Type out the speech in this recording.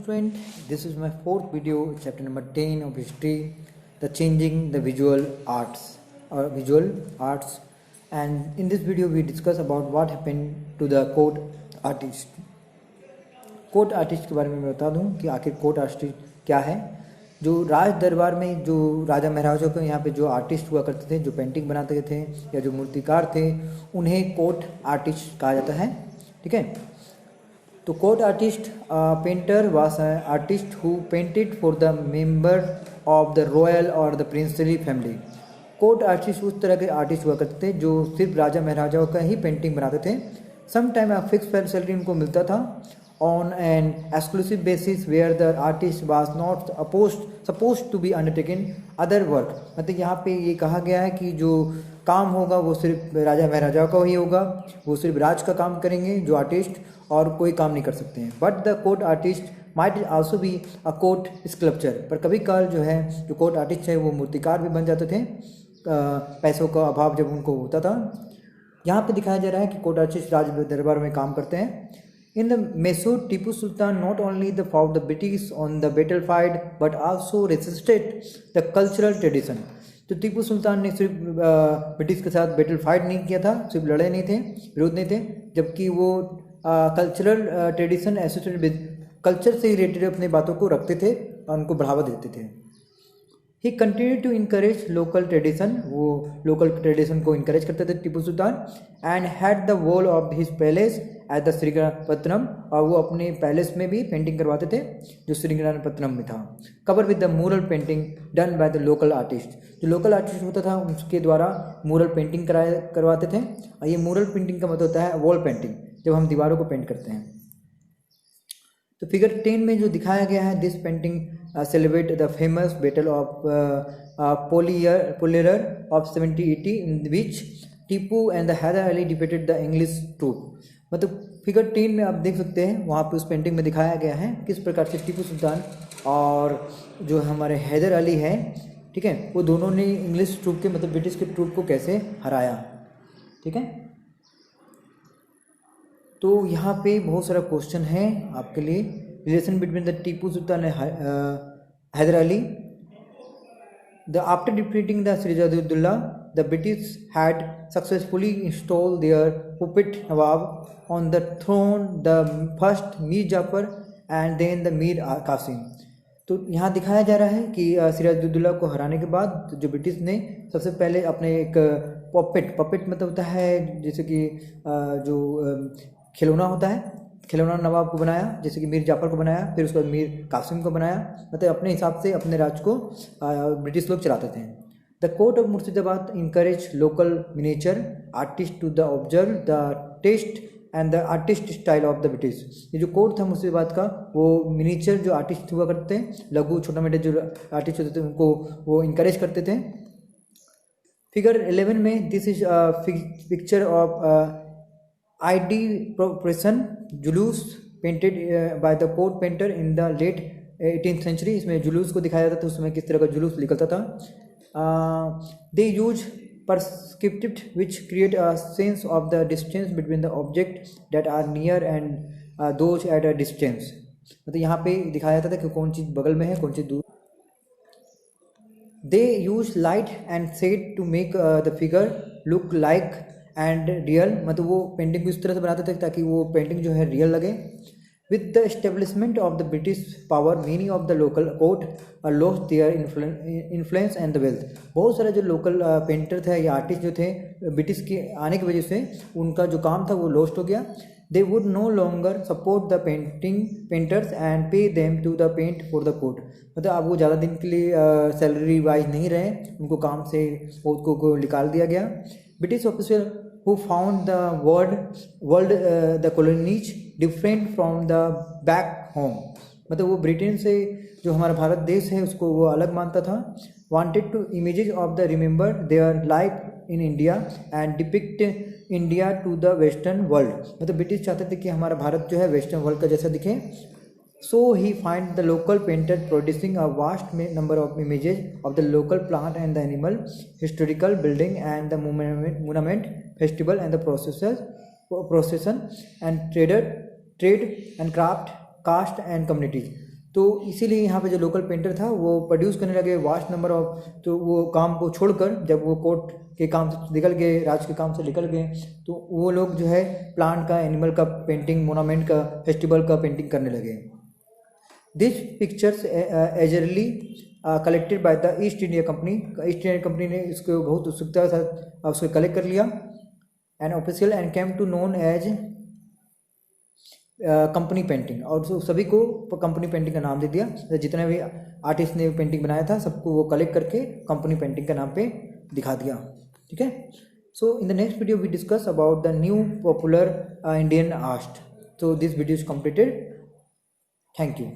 student, this is my fourth video, chapter number 10 of history, the changing the visual arts and in this video we discuss about what happened to the court artist. Court artist के बारे में मैं बता दूं कि आखिर court artist क्या है। जो राज दरबार में जो राजा महाराजाओं के यहाँ पे जो आर्टिस्ट हुआ करते थे, जो पेंटिंग बनाते थे या जो मूर्तिकार थे, उन्हें कोर्ट आर्टिस्ट कहा जाता है। ठीक है, तो court artist painter was an artist who painted for the member of the royal और the princely family. Court artist उस तरह के आर्टिस्ट हुआ करते थे जो सिर्फ राजा महाराजाओं का ही पेंटिंग बनाते थे। सम टाइम फिक्स सैलरी उनको मिलता था on an exclusive basis where the artist was not supposed to be undertaken other work। मतलब यहाँ पे ये कहा गया है कि जो काम होगा वो सिर्फ राजा महाराजाओं का ही होगा, वो सिर्फ राज का काम करेंगे जो आर्टिस्ट, और कोई काम नहीं कर सकते हैं। But the court artist might also be a court sculpture. पर कभी काल जो है जो कोर्ट आर्टिस्ट है वो मूर्तिकार भी बन जाते थे, पैसों का अभाव जब उनको होता था। यहाँ पे दिखाया जा रहा है कि कोर्ट आर्टिस्ट राज दरबार में काम करते हैं। In the Mysore, Tipu Sultan not only fought the British on the battlefield but also resisted the cultural tradition। तो टीपू सुल्तान ने सिर्फ ब्रिटिश के साथ बैटल फाइट नहीं किया था, सिर्फ लड़े नहीं थे, विरोध नहीं थे, जबकि वो cultural tradition associated with culture से रिलेटेड अपने बातों को रखते थे और उनको बढ़ावा देते थे। He continue to encourage local tradition, वो लोकल ट्रेडिशन को इनकरेज करते थे Tipu Sultan. And had the wall of his palace at the Srirangapatnam, और वो अपने पैलेस में भी पेंटिंग करवाते थे जो श्रीरंगपत्तनम में था। Cover with the mural painting done by the local artist, जो लोकल आर्टिस्ट होता था उसके द्वारा मूरल पेंटिंग करवाते थे। और ये मूरल पेंटिंग का मतलब होता है वॉल पेंटिंग, जब हम दीवारों को पेंट करते हैं। तो फिगर 10 में जो दिखाया गया है, this painting celebrate the famous battle of Pollilur of 1780 in which Tipu and the Hyder Ali defeated the English troop. मतलब फिगर 10 में आप देख सकते हैं, वहाँ पे उस पेंटिंग में दिखाया गया है किस प्रकार से टीपू सुल्तान और जो हमारे हैदर अली हैं, ठीक है, वो दोनों ने इंग्लिश ट्रूप के मतलब ब्रिटिश के ट्रूप को कैसे हराया। ठीक है, तो यहाँ पे बहुत सारा क्वेश्चन है आपके लिए। Relation between the Tipu Sultan and Hyder Ali. The after defeating the Sirajuddaula, the British had successfully installed their puppet nawab on the throne, the first Mir Jafar and then the Mir Qasim. तो यहाँ दिखाया जा रहा है कि सिराजुद्दौला को हराने के बाद जो ब्रिटिश ने सबसे पहले अपने एक पपेट मतलब होता है जैसे कि जो खिलौना होता है, खिलौना नवाब को बनाया, जैसे कि मीर जाफर को बनाया, फिर उसके बाद मीर कासिम को बनाया। मतलब अपने हिसाब से अपने राज्य को ब्रिटिश लोग चलाते थे। The court of Murshidabad encourage local miniature artist to the observe the taste and the artist style of the British. ये जो कोर्ट था मुर्शिदाबाद का, वो मिनिएचर जो आर्टिस्ट हुआ करते हैं, लघु छोटा मोटे जो आर्टिस्ट होते थे, उनको वो इनकरेज करते थे। फिगर 11 में this is picture of Eid procession जुलूस painted by the court painter in the late 18th century. इसमें जुलूस को दिखाया जाता था, उसमें किस तरह का जुलूस निकलता था। They use perspective which create a sense of the distance between the object that are near and those at a distance. मतलब यहाँ पे दिखाया जाता था कि कौन चीज़ बगल में है, कौन चीज़ दूर। They use light and shade to make the figure look like and real. मतलब वो पेंटिंग को इस तरह से बनाते थे ताकि वो पेंटिंग जो है रियल लगे। With the establishment of the British power many of the local court lost their influence and the wealth. बहुत सारे जो लोकल पेंटर थे या आर्टिस्ट जो थे, ब्रिटिश के आने की वजह से उनका जो काम था वो लॉस्ट हो गया। They would no longer support the painters and pay them to the paint for the court. मतलब अब वो ज़्यादा दिन के लिए सैलरी वाइज नहीं रहे, उनको काम से को निकाल दिया गया। British officer who found the world the colonies different from the back home। मतलब वो ब्रिटेन से जो हमारा भारत देश है उसको वो अलग मानता था। wanted to images of the remember their life in India and depict India to the western world। मतलब ब्रिटिश चाहते थे कि हमारा भारत जो है वेस्टर्न वर्ल्ड का जैसा दिखे। So he find the local painter producing a vast number of images of the local plant and the animal, historical building and the monument, festival and the procession and trade and craft, caste and communities। तो इसीलिए यहाँ पे जो local painter था वो produce करने लगे vast number of, तो वो काम को छोड़कर जब वो कोर्ट के काम से निकल गए, राज के काम से निकल गए, तो वो लोग जो है प्लांट का, एनिमल का पेंटिंग, मोनामेंट का, फेस्टिवल का पेंटिंग करने लगे। This pictures eagerly collected by the East India Company. East India Company ने इसको बहुत उत्सुकता के साथ उसको कलेक्ट कर लिया, and official and came to known as company painting, और सभी को कंपनी पेंटिंग का नाम दे दिया। जितने भी आर्टिस्ट ने पेंटिंग बनाया था सबको वो कलेक्ट करके कंपनी पेंटिंग का नाम पे दिखा दिया। ठीक है, so in the next video we discuss about the new popular Indian art. So this video is completed. Thank you.